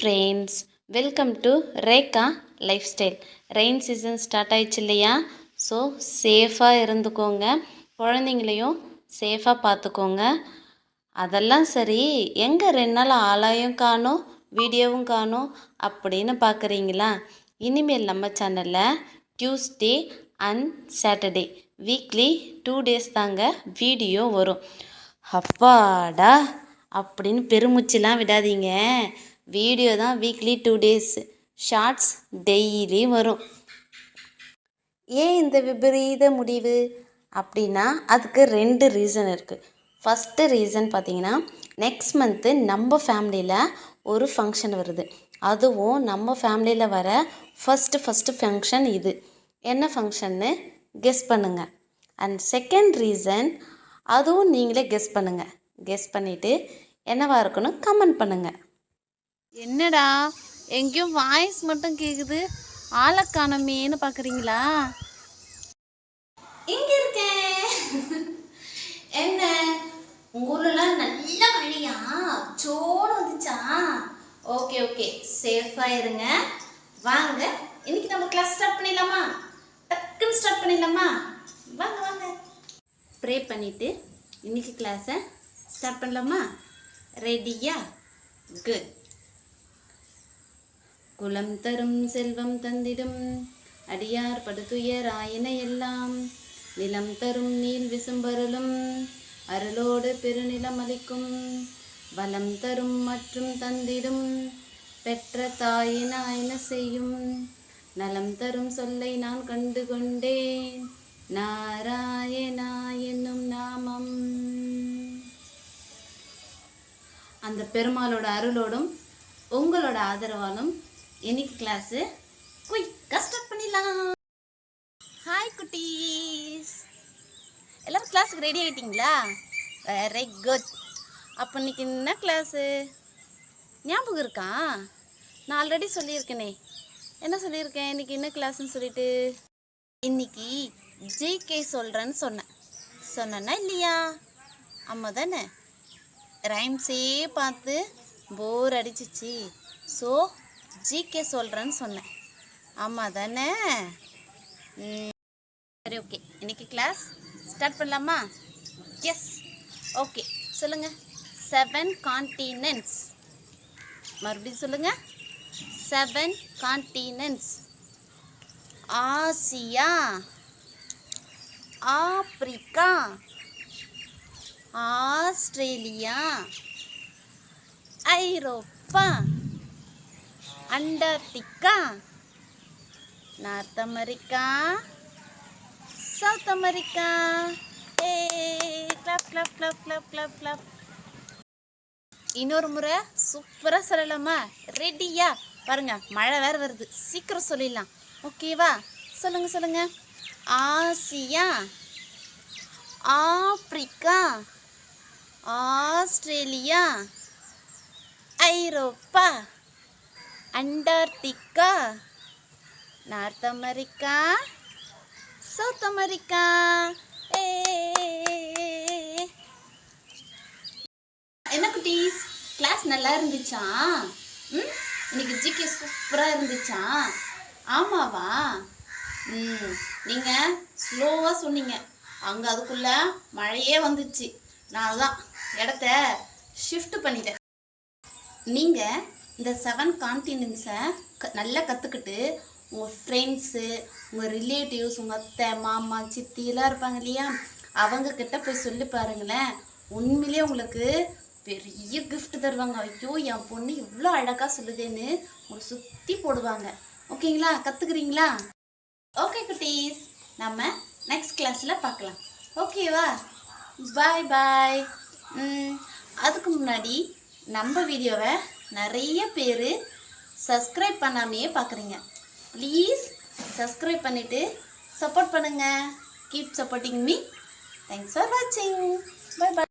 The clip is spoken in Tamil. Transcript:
Friends, welcome to Rekha life style. Rain season start ஆயிடுச்சு இல்லையா? ஸோ சேஃபாக இருந்துக்கோங்க, குழந்தைங்களையும் சேஃபாக பார்த்துக்கோங்க. அதெல்லாம் சரி, எங்கே 2 நாள் ஆளாயும் காணோம், வீடியோவும் காணோம் அப்படின்னு பார்க்குறீங்களா? இனிமேல் நம்ம சேனலில் Tuesday and Saturday weekly 2 days தாங்க வீடியோ வரும். அப்பாடா அப்படின்னு பெருமூச்சுலாம் விடாதீங்க. வீடியோ தான் வீக்லி 2 days, ஷார்ட்ஸ் டெய்லி வரும். ஏன் இந்த விபரீத முடிவு அப்படின்னா அதுக்கு 2 ரீசன் இருக்குது. ஃபஸ்ட்டு ரீசன் பார்த்தீங்கன்னா, நெக்ஸ்ட் மந்த்து நம்ம ஃபேமிலியில் ஒரு ஃபங்க்ஷன் வருது. அதுவும் நம்ம ஃபேமிலியில் வர ஃபஸ்ட்டு ஃபங்க்ஷன் இது. என்ன ஃபங்க்ஷன்னு கெஸ் பண்ணுங்கள். அண்ட் செகண்ட் ரீசன், அதுவும் நீங்களே கெஸ் பண்ணுங்கள். கெஸ் பண்ணிவிட்டு என்னவா இருக்குன்னு கமெண்ட் பண்ணுங்கள். என்னடா எங்கேயும் வாய்ஸ் மட்டும் கேட்குது, ஆளை காணமேன்னு பார்க்குறீங்களா? இங்கே இருக்கேன். என்ன ஊர்லாம் நல்ல மழையா? சோடு வந்துச்சா? ஓகே சேஃபாக இருங்க. வாங்க இன்னைக்கு நம்ம கிளாஸ் ஸ்டார்ட் பண்ணிடலாமா? டக்குன்னு ஸ்டார்ட் பண்ணிடலாமா? வாங்க ப்ரே பண்ணிவிட்டு இன்னைக்கு கிளாஸை ஸ்டார்ட் பண்ணலாமா? ரெடியா? குட். குலம் தரும் செல்வம் தந்திடும் அடியார் படுத்துயர் ஆயின எல்லாம், நிலம் தரும் நீல் விசும்பருளும் அருளோடு பெருநிலம் அளிக்கும், வளம் தரும் மற்றும் தந்திடும் பெற்ற தாயின ஆயின செய்யும், நலம் தரும் சொல்லை நான் கண்டு கொண்டேன், நாராயணா என்னும் நாமம். அந்த பெருமாளோட அருளோடும் உங்களோட ஆதரவாலும் இன்னைக்கு கிளாஸு குயிக்காக ஸ்டார்ட் பண்ணிடலாம். ஹாய் குட்டீஸ், எல்லோரும் கிளாஸுக்கு ரெடி ஆகிட்டிங்களா? Very good. அப்போ இன்னைக்கு என்ன கிளாஸு ஞாபகம் இருக்கா? நான் ஆல்ரெடி சொல்லியிருக்கேனே. என்ன சொல்லியிருக்கேன் இன்னைக்கு என்ன கிளாஸ்ன்னு சொல்லிட்டு? இன்னைக்கு ஜிகே சொல்கிறேன்னு சொன்னேன்னா இல்லையா? அம்மா தானே. ரைம்ஸே பார்த்து போர் அடிச்சிச்சு, ஸோ ஜிகே சொல்கிறேன்னு சொன்னேன். ஆமாம் தானே? சரி, ஓகே. இன்றைக்கி கிளாஸ் ஸ்டார்ட் பண்ணலாமா? Yes, okay. சொல்லுங்கள். 7 continents. மறுபடியும் சொல்லுங்கள். 7 continents. ஆசியா, ஆப்பிரிக்கா, ஆஸ்திரேலியா, ஐரோப்பா, Antarctica, north America, south America. A clap clap clap clap clap clap. இன்னொரு முறை சூப்பராக சொல்லலாமா? ரெடியா? பாருங்க, மழை வேறு வருது, சீக்கிரம் சொல்லிடலாம். ஓகேவா? சொல்லுங்க. ஆசியா, ஆப்பிரிக்கா, ஆஸ்திரேலியா, ஐரோப்பா, Antarctica, north America, south America. என்ன குட்டீஸ், கிளாஸ் நல்லா இருந்துச்சா? இன்னைக்கு ஜிகே சூப்பராக இருந்துச்சா? ஆமாவா? நீங்கள் ஸ்லோவாக சொன்னீங்க, அங்கே அதுக்குள்ளே மழையே வந்துச்சு. நான் தான் இடத்த ஷிஃப்ட் பண்ணிட்டேன். நீங்கள் இந்த 7 கான்டினென்ட்ஸை நல்லா கற்றுக்கிட்டு உங்கள் ஃப்ரெண்ட்ஸு, உங்கள் ரிலேட்டிவ்ஸ், உங்கள் அத்தை, மாமா, சித்தி எல்லாம் இருப்பாங்க இல்லையா, அவங்கக்கிட்ட போய் சொல்லி பாருங்களேன். உண்மையிலே உங்களுக்கு பெரிய கிஃப்ட் தருவாங்க. ஐயோ, என் பொண்ணு இவ்வளோ அழகாக சொல்லுதேன்னு உங்களை சுற்றி போடுவாங்க. ஓகேங்களா? கற்றுக்குறீங்களா? ஓகே குட்டீஸ், நம்ம நெக்ஸ்ட் கிளாஸில் பார்க்கலாம். ஓகேவா? பாய். அதுக்கு முன்னாடி நம்ம வீடியோவை நிறைய பேர் சப்ஸ்கிரைப் பண்ணாமையே பார்க்குறீங்க. ப்ளீஸ் சப்ஸ்கிரைப் பண்ணிவிட்டு சப்போர்ட் பண்ணுங்கள். Keep supporting me. Thanks for வாட்சிங். பை.